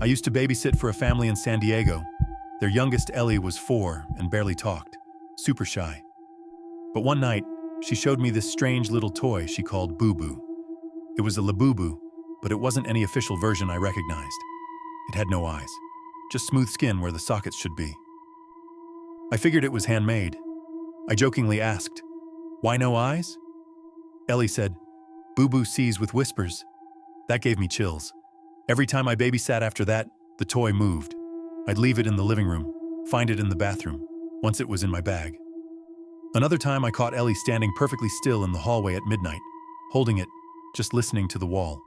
I used to babysit for a family in San Diego. Their youngest, Ellie, was 4 and barely talked, super shy. But one night, she showed me this strange little toy she called Boo-Boo. It was a Labubu, but it wasn't any official version I recognized. It had no eyes, just smooth skin where the sockets should be. I figured it was handmade. I jokingly asked, "Why no eyes?" Ellie said, "Boo-Boo sees with whispers." That gave me chills. Every time I babysat after that, the toy moved. I'd leave it in the living room, find it in the bathroom, once it was in my bag. Another time I caught Ellie standing perfectly still in the hallway at midnight, holding it, just listening to the wall.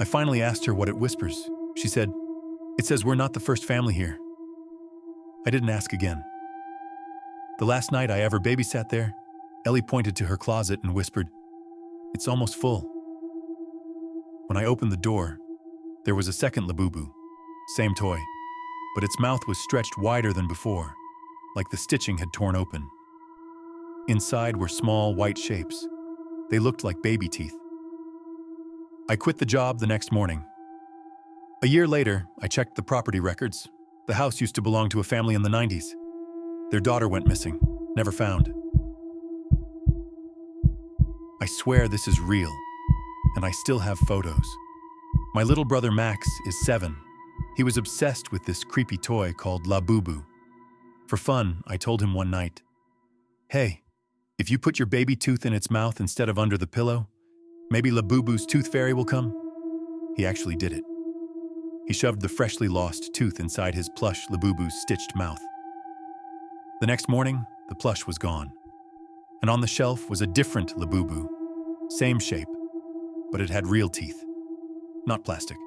I finally asked her what it whispers. She said, "It says we're not the first family here." I didn't ask again. The last night I ever babysat there, Ellie pointed to her closet and whispered, "It's almost full." When I opened the door, there was a second Labubu, same toy, but its mouth was stretched wider than before, like the stitching had torn open. Inside were small white shapes. They looked like baby teeth. I quit the job the next morning. A year later, I checked the property records. The house used to belong to a family in the 90s. Their daughter went missing, never found. I swear this is real, and I still have photos. My little brother Max is 7. He was obsessed with this creepy toy called Labubu. For fun, I told him one night, "Hey, if you put your baby tooth in its mouth instead of under the pillow, maybe Labubu's tooth fairy will come." He actually did it. He shoved the freshly lost tooth inside his plush Labubu's stitched mouth. The next morning, the plush was gone. And on the shelf was a different Labubu. Same shape, but it had real teeth. Not plastic.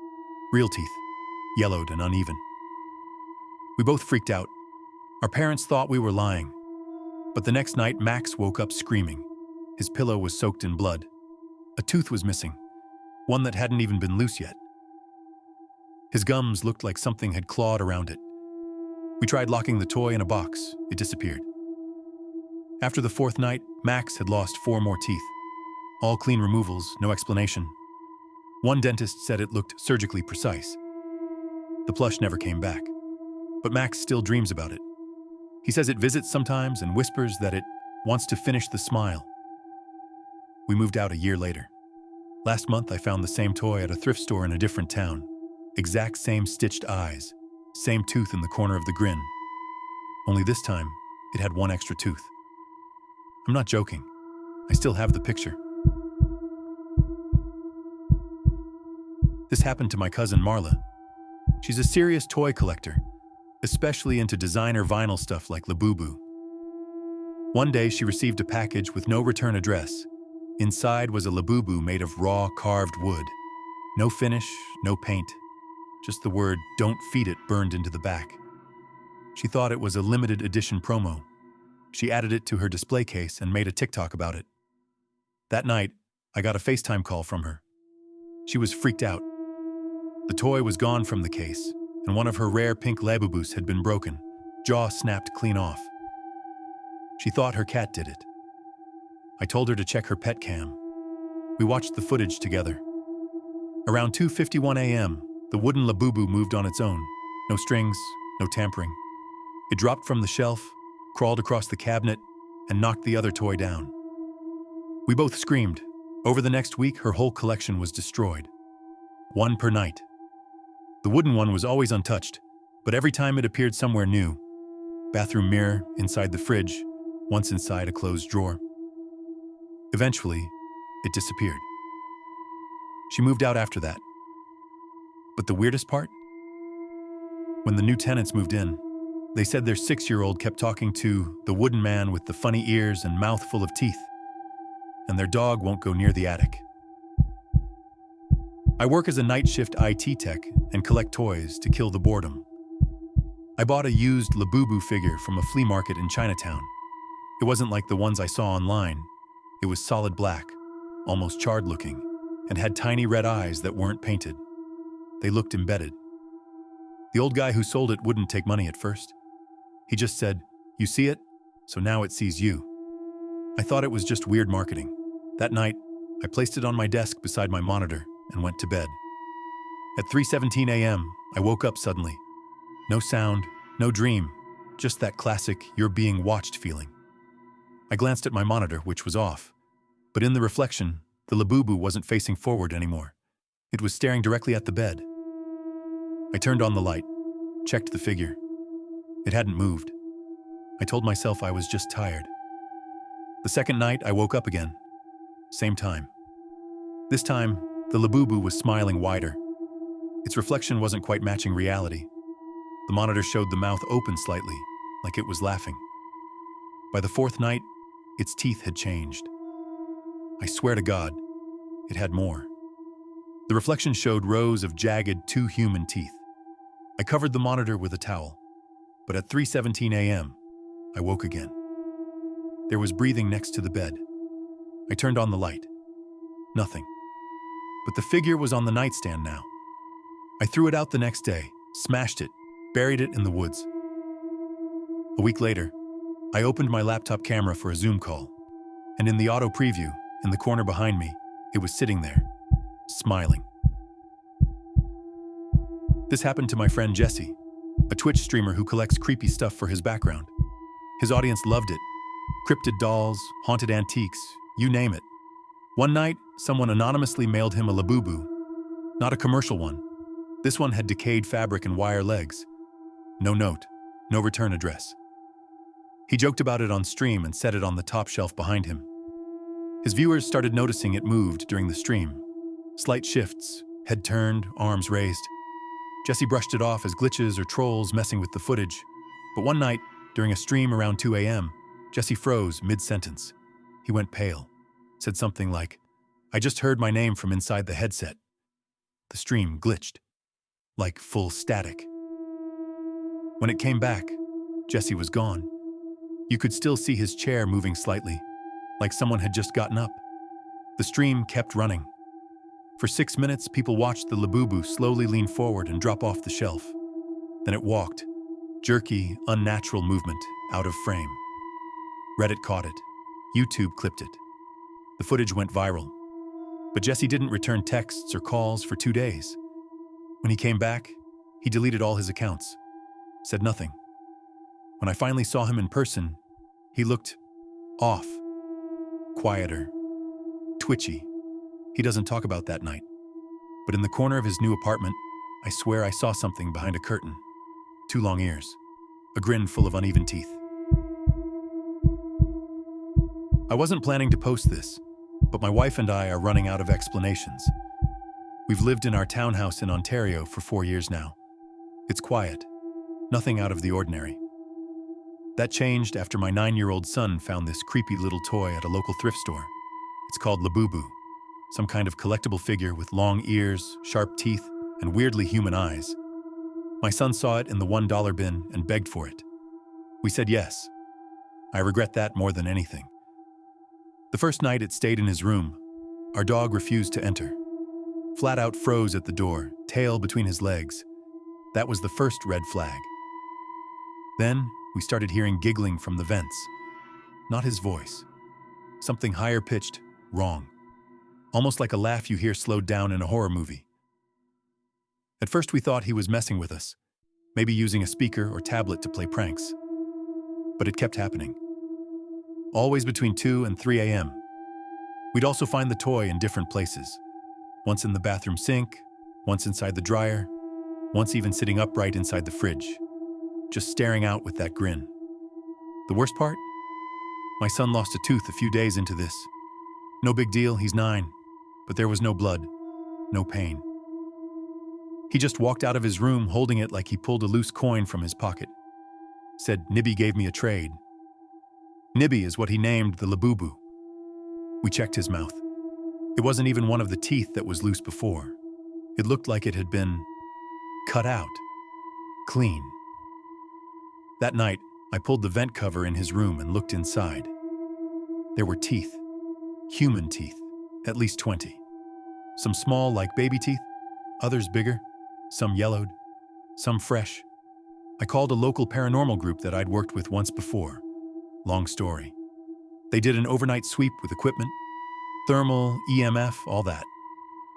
Real teeth. Yellowed and uneven. We both freaked out. Our parents thought we were lying. But the next night, Max woke up screaming. His pillow was soaked in blood. A tooth was missing, one that hadn't even been loose yet. His gums looked like something had clawed around it. We tried locking the toy in a box. It disappeared. After the 4th night, Max had lost 4 more teeth. All clean removals, no explanation. One dentist said it looked surgically precise. The plush never came back. But Max still dreams about it. He says it visits sometimes and whispers that it wants to finish the smile. We moved out a year later. Last month, I found the same toy at a thrift store in a different town. Exact same stitched eyes, same tooth in the corner of the grin. Only this time, it had 1 extra tooth. I'm not joking. I still have the picture. This happened to my cousin Marla. She's a serious toy collector, especially into designer vinyl stuff like Labubu. One day, she received a package with no return address. Inside was a Labubu made of raw carved wood. No finish, no paint. Just the word, "Don't feed it," burned into the back. She thought it was a limited edition promo. She added it to her display case and made a TikTok about it. That night, I got a FaceTime call from her. She was freaked out. The toy was gone from the case, and one of her rare pink Labubus had been broken, jaw snapped clean off. She thought her cat did it. I told her to check her pet cam. We watched the footage together. Around 2:51 a.m., the wooden Labubu moved on its own. No strings, no tampering. It dropped from the shelf, crawled across the cabinet, and knocked the other toy down. We both screamed. Over the next week, her whole collection was destroyed. 1 per night. The wooden one was always untouched, but every time it appeared somewhere new. Bathroom mirror, inside the fridge, once inside a closed drawer. Eventually, it disappeared. She moved out after that. But the weirdest part? When the new tenants moved in, they said their 6-year-old kept talking to the wooden man with the funny ears and mouth full of teeth, and their dog won't go near the attic. I work as a night shift IT tech and collect toys to kill the boredom. I bought a used Labubu figure from a flea market in Chinatown. It wasn't like the ones I saw online. It was solid black, almost charred looking, and had tiny red eyes that weren't painted. They looked embedded. The old guy who sold it wouldn't take money at first. He just said, "You see it, so now it sees you." I thought it was just weird marketing. That night, I placed it on my desk beside my monitor and went to bed. At 3:17 a.m., I woke up suddenly. No sound, no dream, just that classic "you're being watched" feeling. I glanced at my monitor, which was off, but in the reflection, the Labubu wasn't facing forward anymore. It was staring directly at the bed. I turned on the light, checked the figure. It hadn't moved. I told myself I was just tired. The second night, I woke up again. Same time. This time, the Labubu was smiling wider. Its reflection wasn't quite matching reality. The monitor showed the mouth open slightly, like it was laughing. By the fourth night, its teeth had changed. I swear to God, it had more. The reflection showed rows of jagged, too human teeth. I covered the monitor with a towel, but at 3:17 a.m., I woke again. There was breathing next to the bed. I turned on the light. Nothing. But the figure was on the nightstand now. I threw it out the next day, smashed it, buried it in the woods. A week later, I opened my laptop camera for a Zoom call, and in the auto preview, in the corner behind me, it was sitting there, smiling. This happened to my friend Jesse, a Twitch streamer who collects creepy stuff for his background. His audience loved it. Cryptid dolls, haunted antiques, you name it. One night, someone anonymously mailed him a Labubu. Not a commercial one. This one had decayed fabric and wire legs. No note, no return address. He joked about it on stream and set it on the top shelf behind him. His viewers started noticing it moved during the stream. Slight shifts, head turned, arms raised. Jesse brushed it off as glitches or trolls messing with the footage. But one night, during a stream around 2 a.m., Jesse froze mid-sentence. He went pale, said something like, "I just heard my name from inside the headset." The stream glitched, like full static. When it came back, Jesse was gone. You could still see his chair moving slightly, like someone had just gotten up. The stream kept running. For 6 minutes, people watched the Labubu slowly lean forward and drop off the shelf. Then it walked, jerky, unnatural movement, out of frame. Reddit caught it. YouTube clipped it. The footage went viral. But Jesse didn't return texts or calls for 2 days. When he came back, he deleted all his accounts, said nothing. When I finally saw him in person, he looked off, quieter, twitchy. He doesn't talk about that night. But in the corner of his new apartment, I swear I saw something behind a curtain. 2 long ears, a grin full of uneven teeth. I wasn't planning to post this, but my wife and I are running out of explanations. We've lived in our townhouse in Ontario for 4 years now. It's quiet, nothing out of the ordinary. That changed after my 9-year-old son found this creepy little toy at a local thrift store. It's called Labubu, some kind of collectible figure with long ears, sharp teeth, and weirdly human eyes. My son saw it in the $1 bin and begged for it. We said yes. I regret that more than anything. The first night it stayed in his room, our dog refused to enter. Flat out froze at the door, tail between his legs. That was the first red flag. Then we started hearing giggling from the vents. Not his voice. Something higher pitched, wrong. Almost like a laugh you hear slowed down in a horror movie. At first we thought he was messing with us, maybe using a speaker or tablet to play pranks. But it kept happening. Always between 2 and 3 a.m. We'd also find the toy in different places. Once in the bathroom sink, once inside the dryer, once even sitting upright inside the fridge, just staring out with that grin. The worst part? My son lost a tooth a few days into this. No big deal, he's 9, but there was no blood, no pain. He just walked out of his room holding it like he pulled a loose coin from his pocket. Said, "Nibby gave me a trade." Nibby is what he named the Labubu. We checked his mouth. It wasn't even one of the teeth that was loose before. It looked like it had been cut out, clean. That night, I pulled the vent cover in his room and looked inside. There were teeth, human teeth, at least 20. Some small like baby teeth, others bigger, some yellowed, some fresh. I called a local paranormal group that I'd worked with once before. Long story. They did an overnight sweep with equipment, thermal, EMF, all that.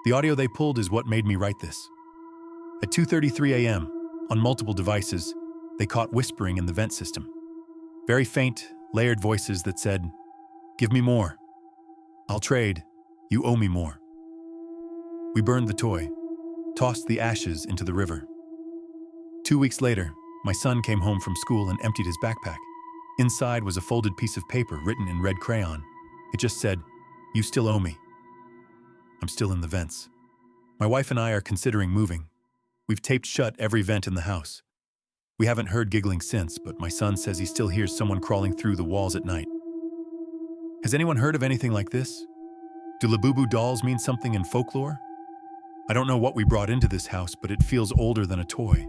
The audio they pulled is what made me write this. At 2:33 a.m., on multiple devices, they caught whispering in the vent system. Very faint, layered voices that said, "Give me more. I'll trade. You owe me more." We burned the toy, tossed the ashes into the river. 2 weeks later, my son came home from school and emptied his backpack. Inside was a folded piece of paper written in red crayon. It just said, "You still owe me." I'm still in the vents. My wife and I are considering moving. We've taped shut every vent in the house. We haven't heard giggling since, but my son says he still hears someone crawling through the walls at night. Has anyone heard of anything like this? Do Labubu dolls mean something in folklore? I don't know what we brought into this house, but it feels older than a toy.